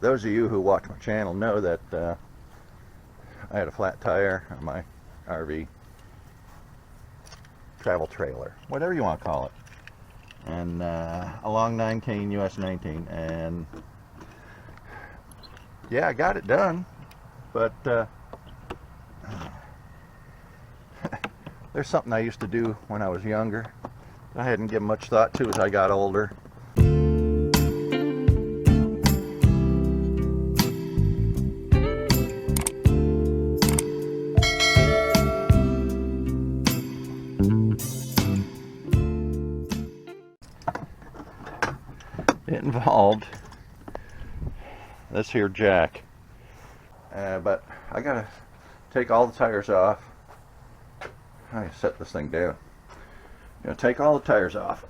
Those of you who watch my channel know that I had a flat tire on my RV travel trailer, whatever you want to call it, and a long 19 US 19, and yeah, I got it done, but there's something I used to do when I was younger I hadn't given much thought to as I got older. It involved this here jack, but I gotta take all the tires off. I set this thing down. I'm gonna take all the tires off,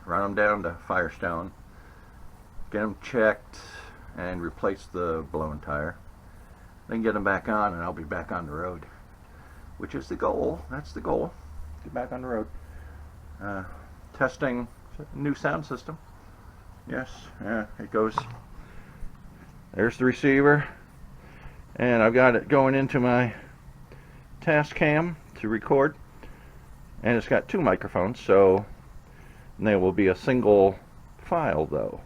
run them down to Firestone, get them checked, and replace the blown tire. Then get them back on, and I'll be back on the road, which is the goal. That's the goal. Get back on the road. Testing new sound system. Yes, yeah, it goes. There's the receiver, and I've got it going into my task cam to record, and it's got two microphones, so they will be a single file though.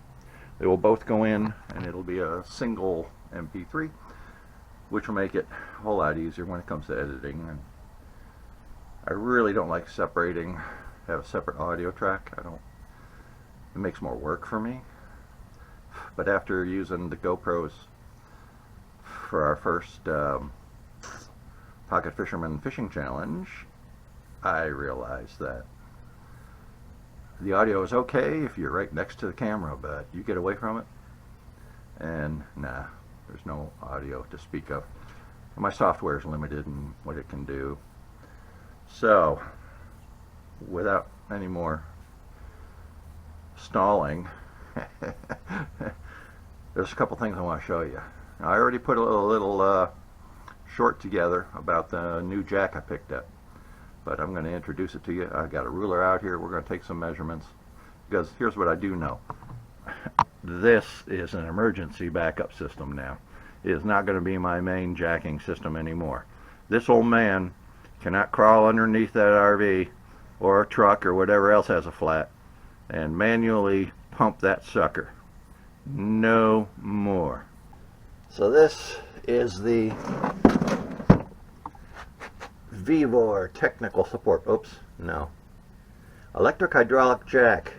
They will both go in, and it'll be a single MP3, which will make it a whole lot easier when it comes to editing. And I really don't like separating. Have a separate audio track. It makes more work for me. But after using the GoPros for our first Pocket Fisherman Fishing Challenge, I realized that the audio is okay if you're right next to the camera, but you get away from it, and nah, there's no audio to speak of. My software is limited in what it can do. So, without any more stalling, there's a couple things I want to show you. Now, I already put a little short together about the new jack I picked up, but I'm going to introduce it to you. I've got a ruler out here. We're going to take some measurements, because here's what I do know. This is an emergency backup system now. It is not going to be my main jacking system anymore. This old man cannot crawl underneath that RV or a truck or whatever else has a flat and manually pump that sucker. No more. So this is the Vevor technical support. Oops, no. Electric hydraulic jack.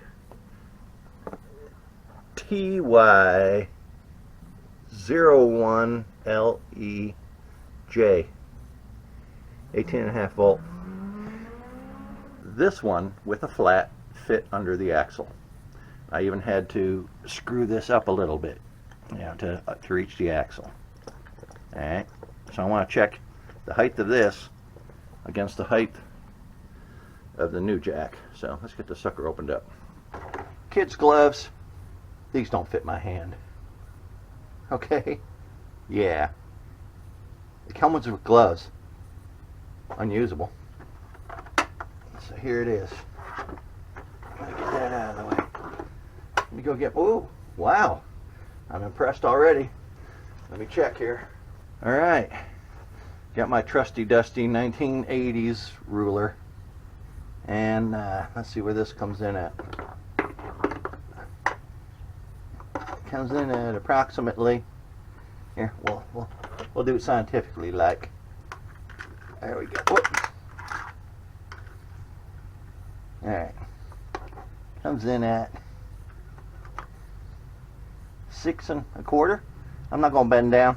TY01LEJ. 18.5 volt. This one with a flat fit under the axle. I even had to screw this up a little bit, you know, to reach the axle. Alright, so I want to check the height of this against the height of the new jack. So let's get the sucker opened up. Kids' gloves. These don't fit my hand. Okay? Yeah. It comes with gloves. Unusable. So here it is. Gotta get that out of the way. Let me go get. Oh, wow! I'm impressed already. Let me check here. All right, got my trusty dusty 1980s ruler, and let's see where this comes in at. It comes in at approximately. Here, we'll do it scientifically, like. There we go. Whoops. Alright. Comes in at 6 1/4. I'm not going to bend down.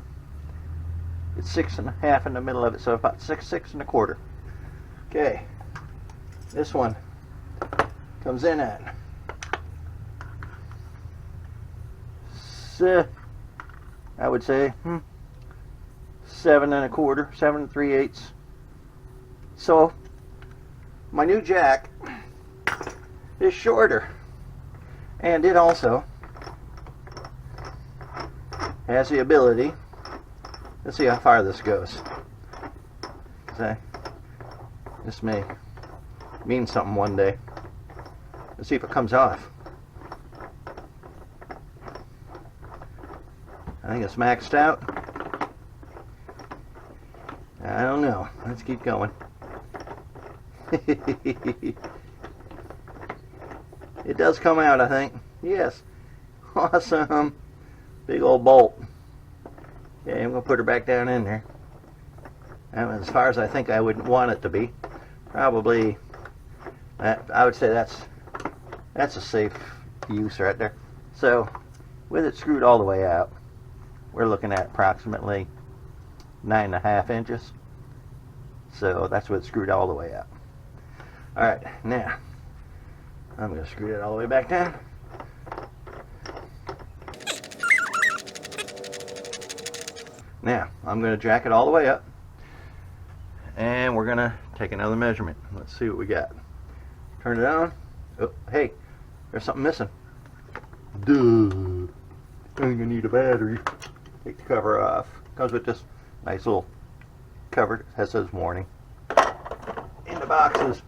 It's 6 1/2 in the middle of it, so about 6 1/4. Okay. This one comes in at I would say 7 1/4, 7 3/8. So my new jack is shorter, and it also has the ability. Let's see how far this goes. This may mean something one day. Let's see if it comes off. I think it's maxed out. I don't know. Let's keep going. It does come out, I think. Yes. Awesome. Big old bolt. Okay, I'm going to put her back down in there. As far as I think I would want it to be. Probably, I would say that's a safe use right there. So, with it screwed all the way out, we're looking at approximately 9.5 inches. So that's with it screwed all the way out. Alright, now I'm going to screw it all the way back down. Now I'm going to jack it all the way up, and we're going to take another measurement. Let's see what we got. Turn it on. Oh, hey, there's something missing. Duh. I'm going to need a battery. Take the cover off. Comes with this nice little cover that says warning. In the box is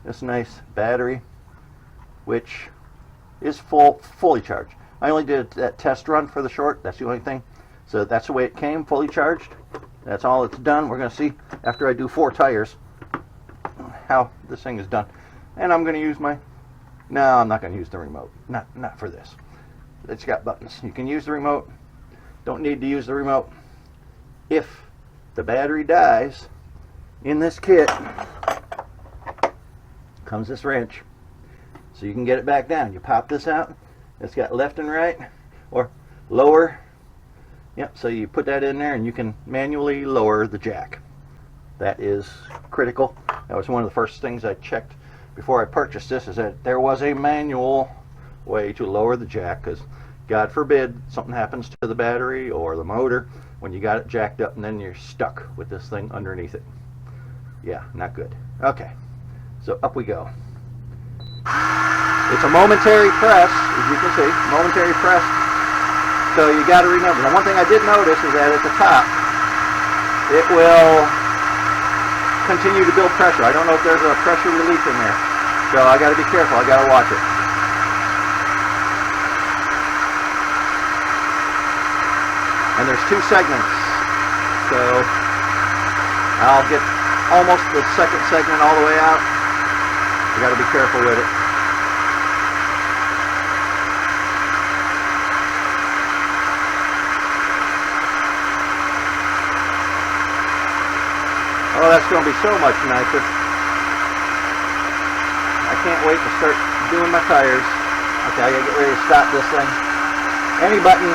this nice battery, which is fully charged. I only did that test run for the short. That's the only thing. So that's the way it came, fully charged. That's all it's done. We're going to see after I do 4 tires how this thing is done. And I'm going to use my... No, I'm not going to use the remote. Not for this. It's got buttons. You can use the remote. Don't need to use the remote. If the battery dies in this kit, comes this wrench. So you can get it back down. You pop this out. It's got left and right, or lower. Yep, so you put that in there and you can manually lower the jack. That is critical. That was one of the first things I checked before I purchased this, is that there was a manual way to lower the jack, because God forbid something happens to the battery or the motor when you got it jacked up and then you're stuck with this thing underneath it. Yeah, not good. Okay, so up we go. It's a momentary press, as you can see, momentary press. So you got to remember. Now, one thing I did notice is that at the top, it will continue to build pressure. I don't know if there's a pressure relief in there, so I got to be careful. I got to watch it. And there's 2 segments, so I'll get almost the second segment all the way out. You got to be careful with it. Oh, that's going to be so much nicer. I can't wait to start doing my tires. Okay, I got to get ready to stop this thing. Any button,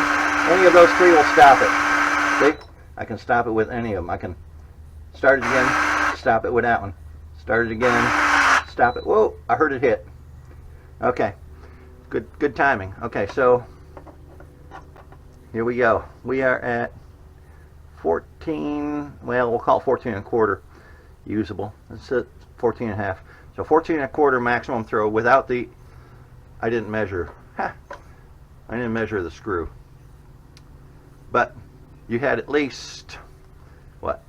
any of those 3 will stop it. See? I can stop it with any of them. I can start it again, stop it with that one. Start it again, stop it. Whoa, I heard it hit. Okay, good timing. Okay, so here we go. We are at 14, well, we'll call it 14.25 usable. It's at 14.5. So 14.25 maximum throw without the, I didn't measure the screw. But you had at least, what,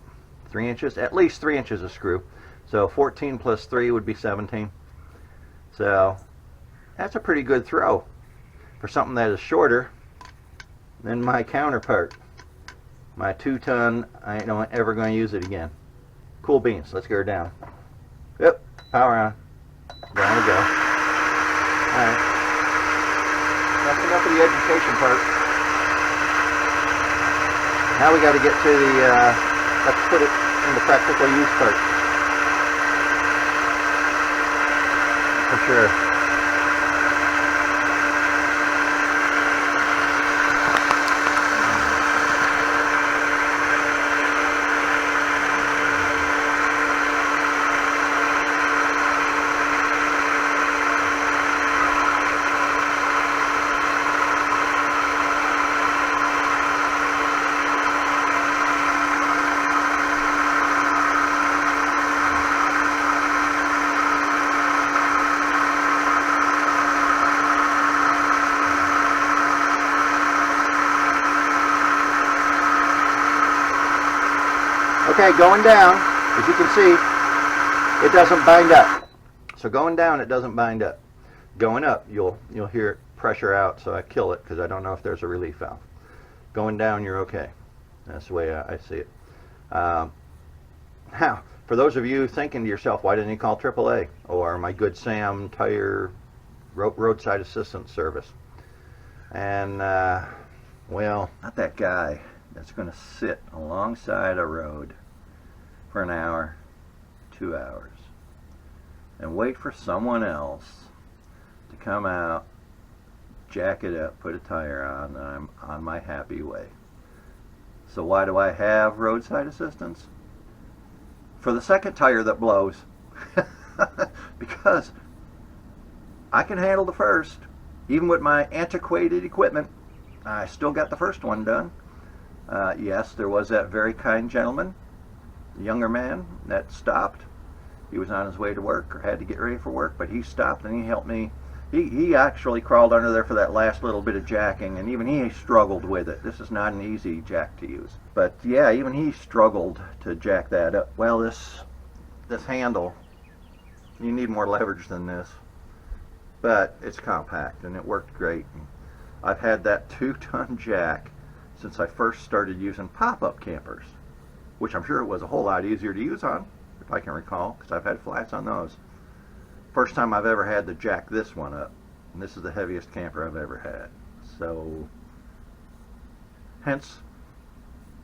3 inches? At least 3 inches of screw. So 14 plus 3 would be 17. So that's a pretty good throw for something that is shorter than my counterpart. My 2-ton, I ain't ever going to use it again. Cool beans. Let's get her down. Yep, power on. Down we go. Alright. That's enough of the education part. Now we got to get to the, let's put it in the practical use part. For sure. Okay, going down, as you can see, it doesn't bind up. So going down, it doesn't bind up. Going up, you'll hear it pressure out, so I kill it because I don't know if there's a relief valve. Going down, you're okay. That's the way I see it. Um, Now, for those of you thinking to yourself, why didn't you call AAA or my Good Sam Tire roadside assistance service? And, well, not that guy that's going to sit alongside a road for an hour, 2 hours, and wait for someone else to come out, jack it up, put a tire on, and I'm on my happy way. So why do I have roadside assistance? For the second tire that blows. Because I can handle the first. Even with my antiquated equipment, I still got the first one done. Yes, there was that very kind gentleman, the younger man, that stopped. He was on his way to work or had to get ready for work, but he stopped and he helped me. He actually crawled under there for that last little bit of jacking, and even he struggled with it. This is not an easy jack to use. But yeah, even he struggled to jack that up. Well, this handle, you need more leverage than this. But it's compact and it worked great. I've had that 2-ton jack since I first started using pop-up campers, which I'm sure it was a whole lot easier to use on, if I can recall, because I've had flats on those. First time I've ever had to jack this one up, and this is the heaviest camper I've ever had. So, hence,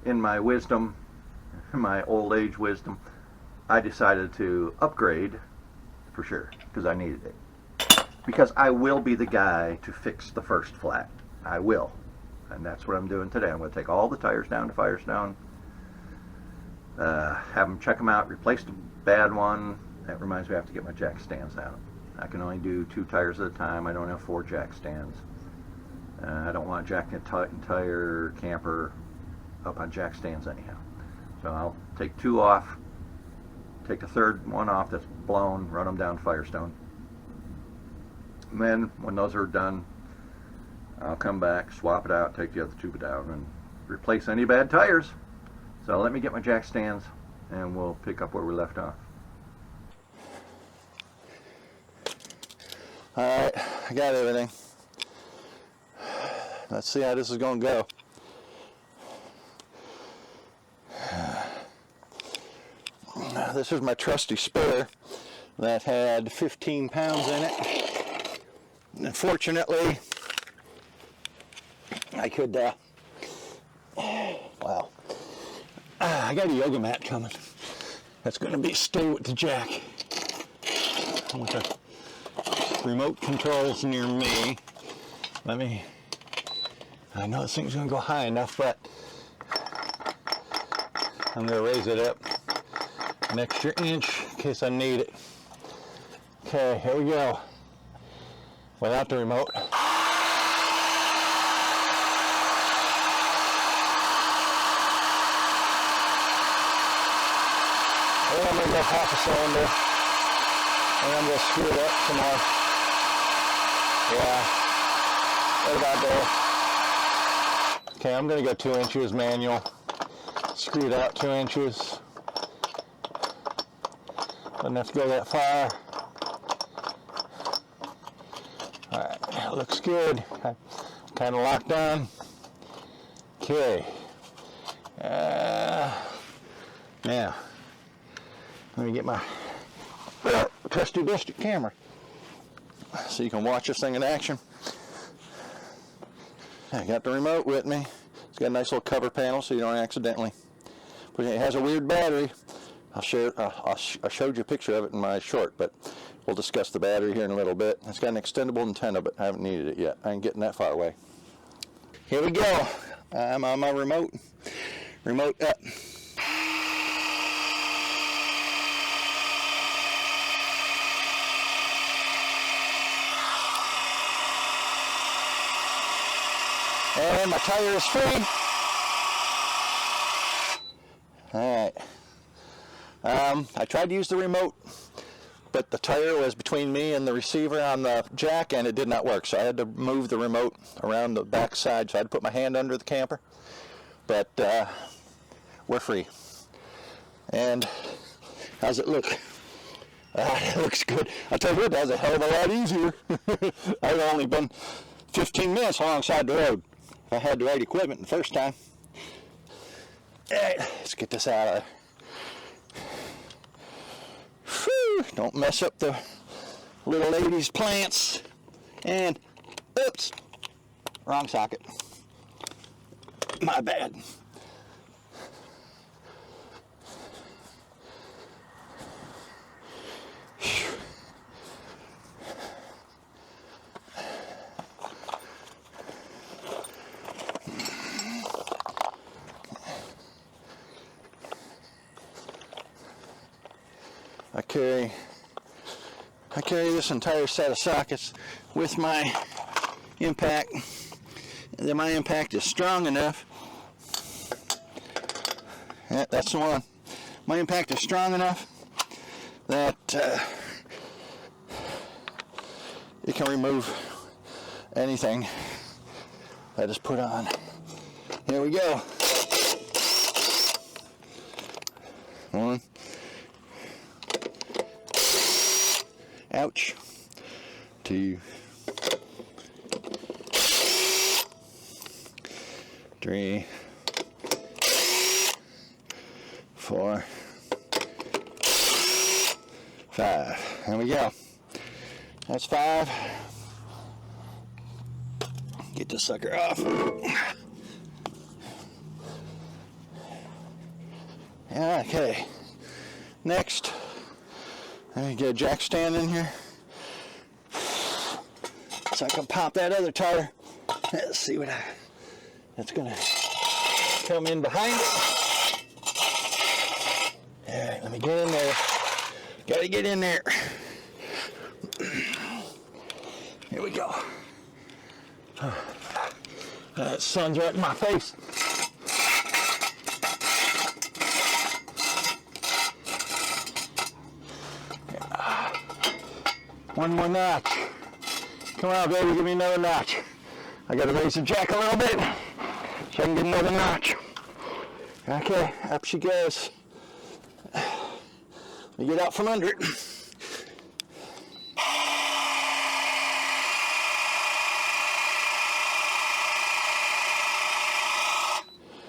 in my wisdom, my old age wisdom, I decided to upgrade for sure, because I needed it. Because I will be the guy to fix the first flat. I will. And that's what I'm doing today. I'm going to take all the tires down to Firestone, have them check them out, replace the bad one. That reminds me I have to get my jack stands out. I can only do 2 tires at a time. I don't have 4 jack stands. I don't want to jack an entire camper up on jack stands anyhow. So I'll take 2 off, take the third one off that's blown, run them down to Firestone. And then when those are done, I'll come back, swap it out, take the other 2 down, and replace any bad tires. So let me get my jack stands, and we'll pick up where we left off. Alright, I got everything. Let's see how this is going to go. This is my trusty spare that had 15 pounds in it. Unfortunately, I could, wow. I got a yoga mat coming. That's going to be stay with the jack. I want the remote controls near me. I know this thing's going to go high enough, but I'm going to raise it up an extra inch in case I need it. Okay, here we go. Without the remote. And I'm going to go half a cylinder, and I'm going to screw it up some more. Yeah, right about there. Okay, I'm going to go 2 inches manual. Screw it out 2 inches. Doesn't have to go that far. Alright, that looks good. Kind of locked on. Okay. Now, let me get my trusty district camera so you can watch this thing in action. I got the remote with me. It's got a nice little cover panel so you don't accidentally. But it has a weird battery. I showed you a picture of it in my short, but we'll discuss the battery here in a little bit. It's got an extendable antenna, but I haven't needed it yet. I ain't getting that far away. Here we go. I'm on my remote. Remote up. And my tire is free. Alright. I tried to use the remote, but the tire was between me and the receiver on the jack, and it did not work. So I had to move the remote around the back side. So I had to put my hand under the camper. But we're free. And how's it look? It looks good. I'll tell you what, that's a hell of a lot easier. I've only been 15 minutes alongside the road. If I had the right equipment the first time. All right, let's get this out of there. Whew, don't mess up the little lady's plants. And, oops, wrong socket. My bad. I carry this entire set of sockets with my impact. And then my impact is strong enough. Yeah, that's the one. My impact is strong enough that it can remove anything that is put on. Here we go. One. Ouch. 2, 3, 4, 5. There we go. That's 5. Get this sucker off. Okay. Next, let me get a jack stand in here so I can pop that other tire. Let's see what that's gonna come in behind it. All right, let me get in there. Gotta get in there. Here we go. That sun's right in my face. One more notch. Come on, baby, give me another notch. I gotta raise the jack a little bit so I can get another notch. Okay, up she goes. Let me get out from under it.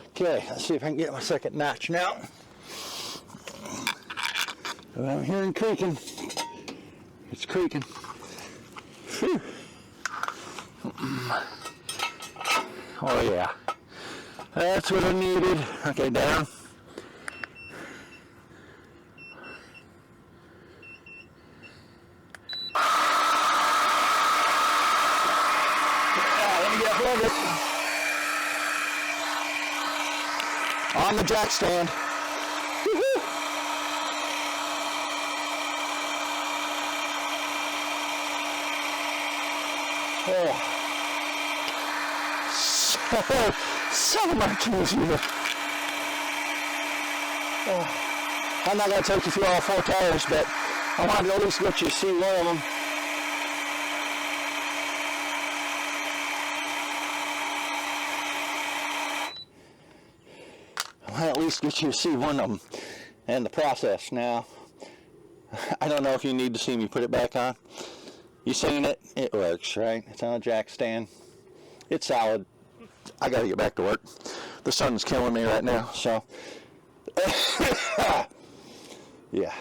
Okay, let's see if I can get my second notch now. I'm hearing creaking. It's creaking. Whew. Oh yeah, that's what I needed. Okay, down. Let me get above it. On the jack stand. Woo-hoo. Oh, so much easier. Oh. I'm not going to take you through all 4 tires, but I wanted to at least let you see one of them. I want to at least get you to see one of them and the process. Now, I don't know if you need to see me put it back on. You seen it? It works, right? It's on a jack stand. It's solid. I gotta get back to work. The sun's killing me right now, so. Yeah.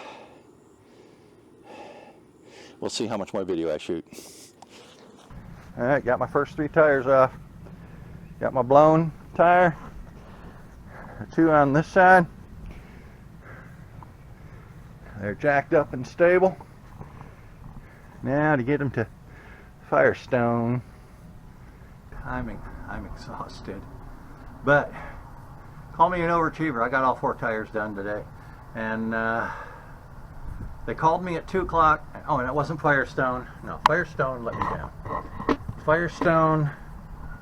We'll see how much more video I shoot. Alright, got my first 3 tires off. Got my blown tire. 2 on this side. They're jacked up and stable. Now to get them to Firestone, I'm exhausted, but call me an overachiever. I got all 4 tires done today, and they called me at 2 o'clock. Oh, and it wasn't Firestone. No, Firestone let me down. Firestone,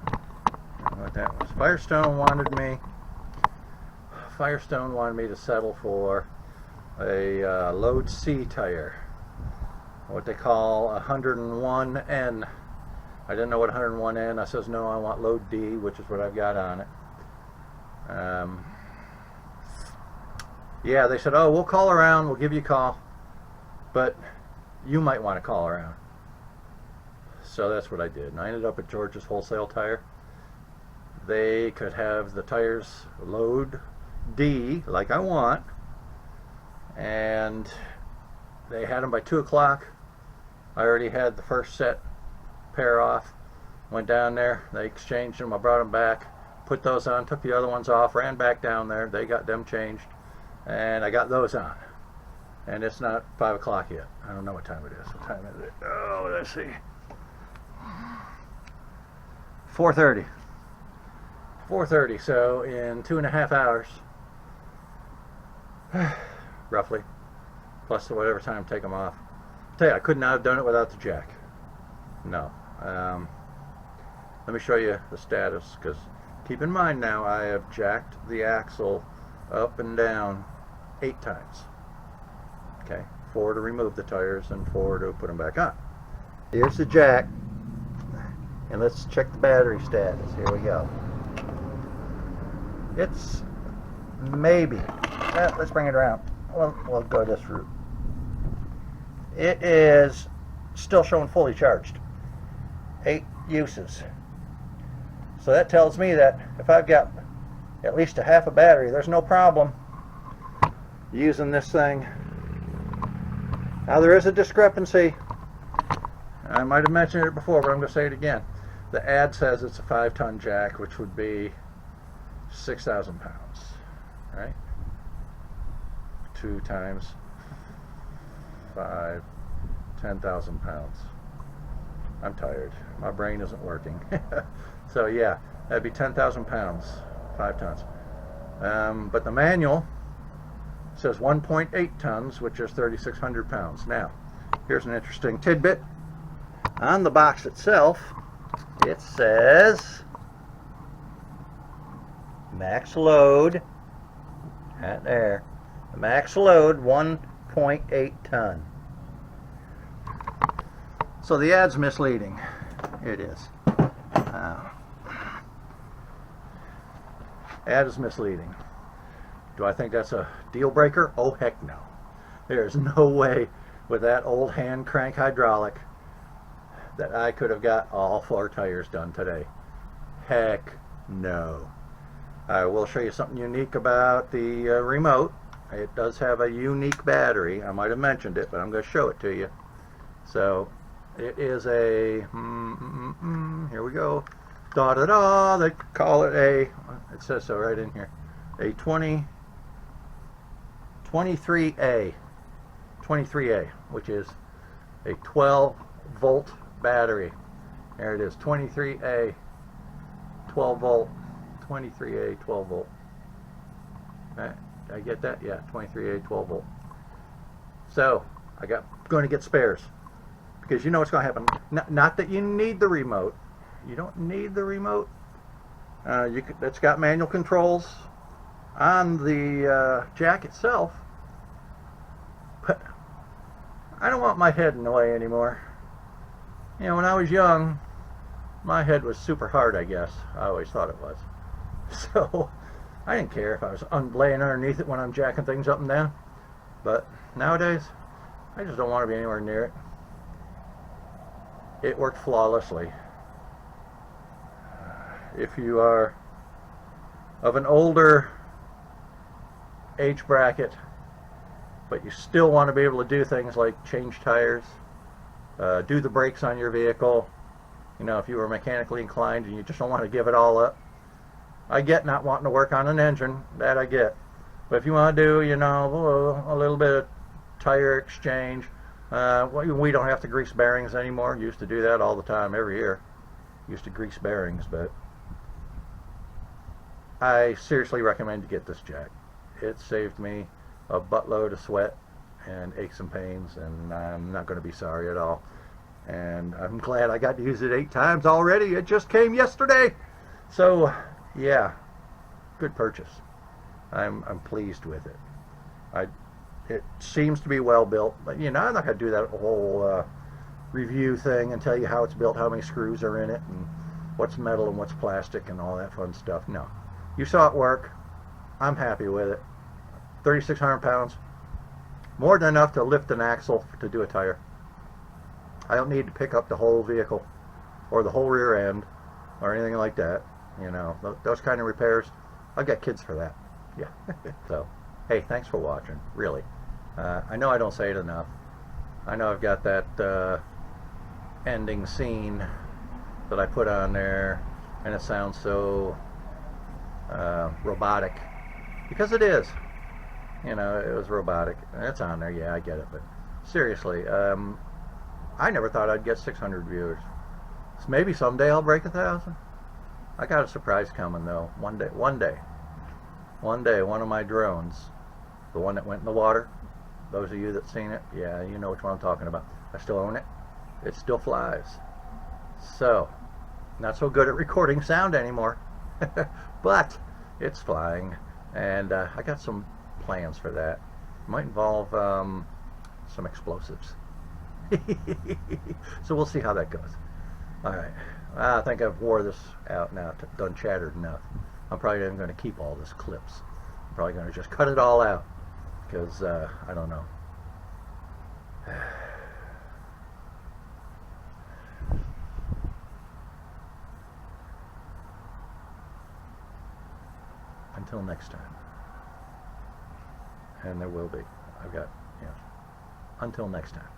I don't know what that was. Firestone wanted me to settle for a load C tire. What they call 101N. I didn't know what 101N. I says no, I want load D, which is what I've got on it. Yeah, they said, oh, we'll call around, we'll give you a call, but you might want to call around. So that's what I did, and I ended up at George's Wholesale Tire. they could have the tires load D like I want, and they had them by 2 o'clock. I already had the first set pair off. Went down there, they exchanged them, I brought them back, put those on, took the other ones off, ran back down there, they got them changed, and I got those on. And it's not 5 o'clock yet. I don't know what time it is. What time is it? Oh, let's see. 4:30. 4:30, so in 2.5 hours, roughly, plus whatever time to take them off. I'll tell you, I could not have done it without the jack. No. Let me show you the status, because keep in mind now, I have jacked the axle up and down 8 times. Okay, 4 to remove the tires and 4 to put them back on. Here's the jack, and let's check the battery status. Here we go. It's maybe, let's bring it around. We'll go this route. It is still showing fully charged. 8 uses. So that tells me that if I've got at least a half a battery, there's no problem using this thing. Now there is a discrepancy. I might have mentioned it before, but I'm going to say it again. The ad says it's a 5-ton jack, which would be 6,000 pounds, right? 2 times 5, 10,000 pounds. I'm tired. My brain isn't working. So yeah, that'd be 10,000 pounds, 5 tons. But the manual says 1.8 tons, which is 3,600 pounds. Now, here's an interesting tidbit. On the box itself, it says max load, right there, max load 1.8 ton. So the ad's misleading. It is. Ad is misleading. Do I think that's a deal breaker? Oh heck no. There's no way with that old hand crank hydraulic that I could have got all 4 tires done today. Heck no. I will show you something unique about the remote. It does have a unique battery. I might have mentioned it, but I'm going to show it to you. So it is a, here we go, da-da-da, they call it a, it says so right in here, a 23A, which is a 12 volt battery. There it is, 23A, 12 volt, 23A, 12 volt. Right, did I get that? Yeah, 23A, 12 volt. So, going to get spares. Because you know what's going to happen. Not that you need the remote. You don't need the remote. It's got manual controls on the jack itself. But I don't want my head in the way anymore. You know, when I was young, my head was super hard, I guess. I always thought it was. So I didn't care if I was laying underneath it when I'm jacking things up and down. But nowadays, I just don't want to be anywhere near it. It worked flawlessly. If you are of an older age bracket, but you still want to be able to do things like change tires, do the brakes on your vehicle, you know, if you were mechanically inclined and you just don't want to give it all up. I get not wanting to work on an engine, that I get. But if you want to do, you know, a little bit of tire exchange, we don't have to grease bearings anymore. Used to do that all the time, every year. Used to grease bearings, but I seriously recommend you get this jack. It saved me a buttload of sweat and aches and pains, and I'm not going to be sorry at all. And I'm glad I got to use it 8 times already. It just came yesterday. So yeah, good purchase. I'm pleased with it. It seems to be well built, but you know, I'm not going to do that whole review thing and tell you how it's built, how many screws are in it, and what's metal and what's plastic and all that fun stuff. No, you saw it work. I'm happy with it. 3,600 pounds, more than enough to lift an axle to do a tire. I don't need to pick up the whole vehicle or the whole rear end or anything like that. You know, those kind of repairs, I'll get kids for that. Yeah. So, hey, thanks for watching, really. I know I don't say it enough. I know I've got that ending scene that I put on there, and it sounds so robotic, because it is. You know, it was robotic. It's on there, yeah, I get it, but seriously, I never thought I'd get 600 viewers. So maybe someday I'll break 1,000. I got a surprise coming though. One day, one of my drones, the one that went in the water, those of you that seen it, yeah, you know which one I'm talking about. I still own it. It still flies. So, not so good at recording sound anymore, but it's flying, and I got some plans for that. Might involve some explosives. So we'll see how that goes. All right, I think I've wore this out now, done chattered enough. I'm probably not even going to keep all this clips. I'm probably going to just cut it all out, because I don't know. Until next time. And there will be. I've got, you know, until next time.